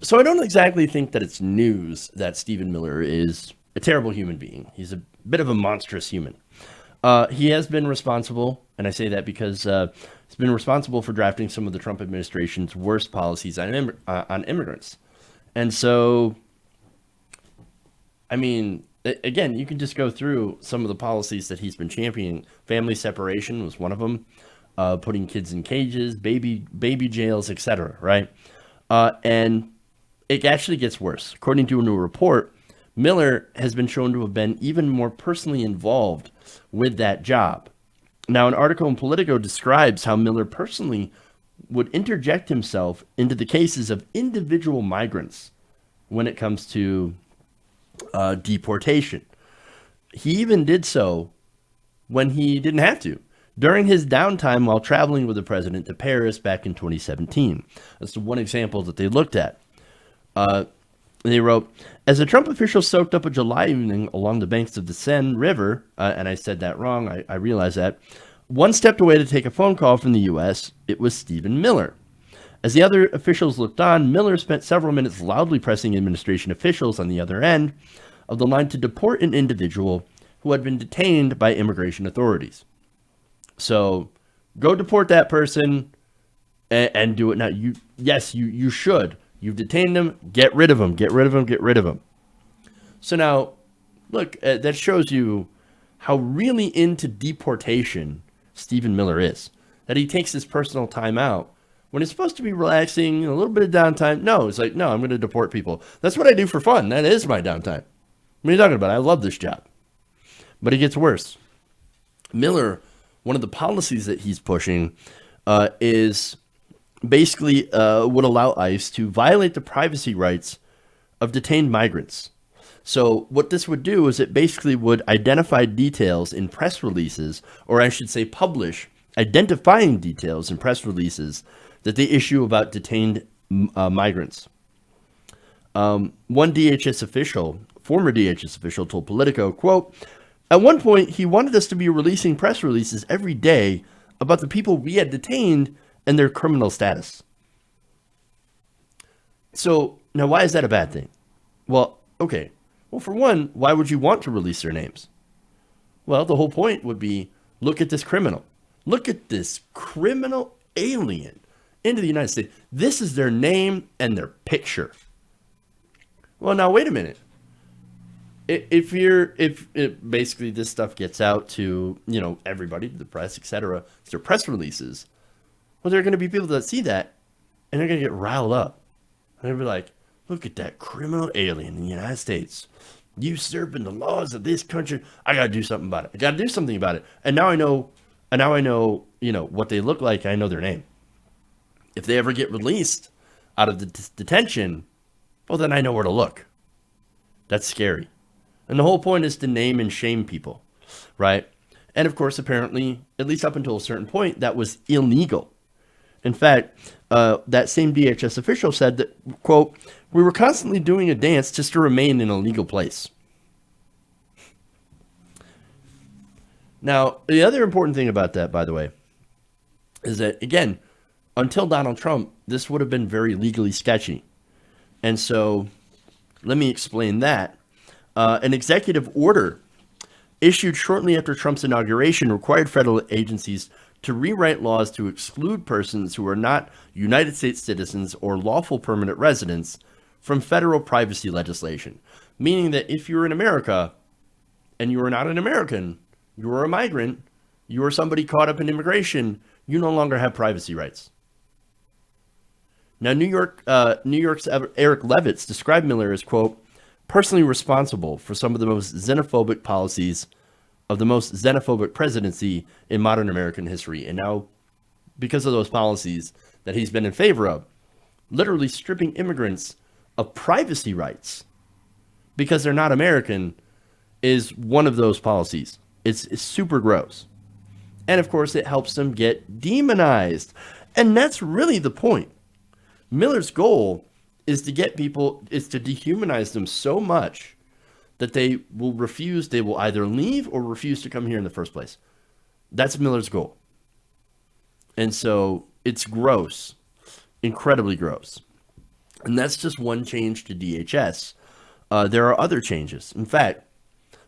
So I don't exactly think that it's news that Stephen Miller is a terrible human being. He's a bit of a monstrous human. He has been responsible, and I say that because he's been responsible for drafting some of the Trump administration's worst policies on immigrants. And so, I mean, again, you can just go through some of the policies that he's been championing. Family separation was one of them. Putting kids in cages, baby jails, etc. Right, and it actually gets worse. According to a new report, Miller has been shown to have been even more personally involved with that job. Now, an article in Politico describes how Miller personally would interject himself into the cases of individual migrants when it comes to deportation. He even did so when he didn't have to, during his downtime while traveling with the president to Paris back in 2017. That's the one example that they looked at. They wrote, as a Trump official soaked up a July evening along the banks of the Seine River, and I said that wrong, I realize that, one stepped away to take a phone call from the U.S., it was Stephen Miller. As the other officials looked on, Miller spent several minutes loudly pressing administration officials on the other end of the line to deport an individual who had been detained by immigration authorities. So, go deport that person and do it now. You should. You've detained them. Get rid of them. Get rid of them. Get rid of them. So now, look, that shows you how really into deportation Stephen Miller is. That he takes his personal time out when it's supposed to be relaxing, a little bit of downtime. No, it's like, no, I'm going to deport people. That's what I do for fun. That is my downtime. What are you talking about? I love this job. But it gets worse. Miller, one of the policies that he's pushing is basically would allow ICE to violate the privacy rights of detained migrants. So what this would do is it basically would identify details in press releases, or I should say publish identifying details in press releases that they issue about detained migrants. One DHS official, former DHS official, told Politico, quote, at one point, he wanted us to be releasing press releases every day about the people we had detained and their criminal status. So, now why is that a bad thing? Well, okay. Well, for one, why would you want to release their names? Well, the whole point would be, look at this criminal. Look at this criminal alien into the United States. This is their name and their picture. Well, now, wait a minute. If basically this stuff gets out to, everybody, the press, etc., it's their press releases, well, there are going to be people that see that and they're going to get riled up. And they'll be like, look at that criminal alien in the United States usurping the laws of this country. I got to do something about it. I got to do something about it. And now I know, what they look like. I know their name. If they ever get released out of the detention, well, then I know where to look. That's scary. And the whole point is to name and shame people, right? And of course, apparently, at least up until a certain point, that was illegal. In fact, that same DHS official said that, quote, we were constantly doing a dance just to remain in a legal place. Now, the other important thing about that, by the way, is that, again, until Donald Trump, this would have been very legally sketchy. And so, let me explain that. An executive order issued shortly after Trump's inauguration required federal agencies to rewrite laws to exclude persons who are not United States citizens or lawful permanent residents from federal privacy legislation. Meaning that if you're in America and you are not an American, you are a migrant, you are somebody caught up in immigration, you no longer have privacy rights. Now, New York's Eric Levitz described Miller as, quote, personally responsible for some of the most xenophobic policies of the most xenophobic presidency in modern American history. And now, because of those policies that he's been in favor of, literally stripping immigrants of privacy rights because they're not American is one of those policies. It's super gross. And of course, it helps them get demonized. And that's really the point. Miller's goal is to get people, is to dehumanize them so much that they will either leave or refuse to come here in the first place. That's Miller's goal. And so it's gross, incredibly gross. And that's just one change to DHS. There are other changes. In fact,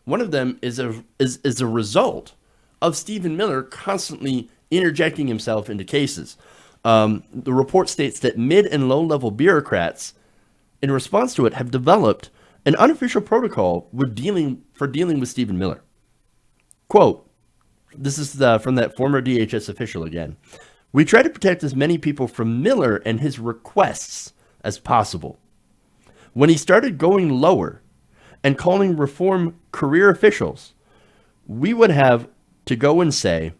one of them is a result of Stephen Miller constantly interjecting himself into cases. The report states that mid and low level bureaucrats, in response to it, have developed an unofficial protocol for dealing with Stephen Miller. Quote, this is from that former DHS official again. We try to protect as many people from Miller and his requests as possible. When he started going lower and calling reform career officials, we would have to go and say,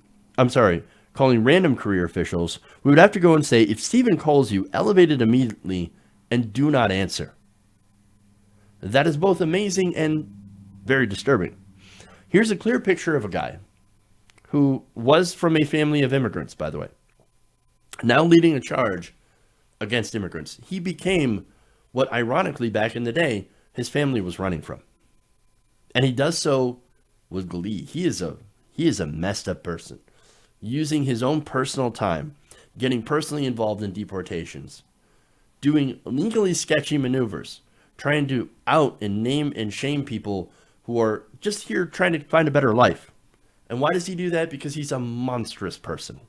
calling random career officials, we would have to go and say, if Stephen calls you, elevate it immediately and do not answer. That is both amazing and very disturbing. Here's a clear picture of a guy who was from a family of immigrants, by the way, now leading a charge against immigrants. He became what, ironically, back in the day, his family was running from. And he does so with glee. He is a messed up person, using his own personal time, getting personally involved in deportations, doing legally sketchy maneuvers, trying to out and name and shame people who are just here trying to find a better life. And why does he do that? Because he's a monstrous person.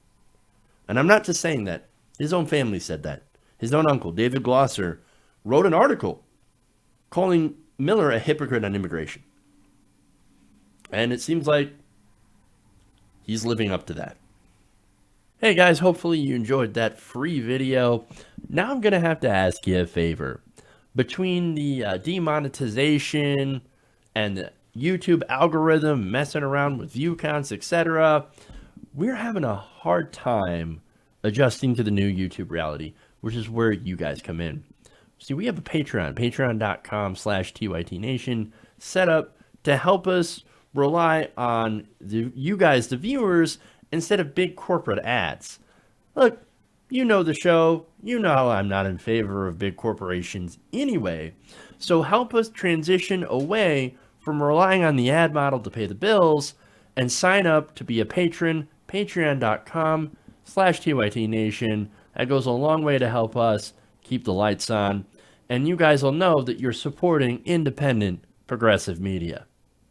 And I'm not just saying that. His own family said that. His own uncle, David Glosser, wrote an article calling Miller a hypocrite on immigration. And it seems like he's living up to that. Hey guys, hopefully you enjoyed that free video. Now I'm going to have to ask you a favor. Between the demonetization and the YouTube algorithm messing around with view counts, etc., we're having a hard time adjusting to the new YouTube reality, which is where you guys come in. See, we have a Patreon, patreon.com/TYTNation, set up to help us rely on you guys, the viewers, instead of big corporate ads. Look, you know the show. You know I'm not in favor of big corporations anyway. So help us transition away from relying on the ad model to pay the bills and sign up to be a patron, patreon.com/TYTNation. That goes a long way to help us keep the lights on. And you guys will know that you're supporting independent, progressive media.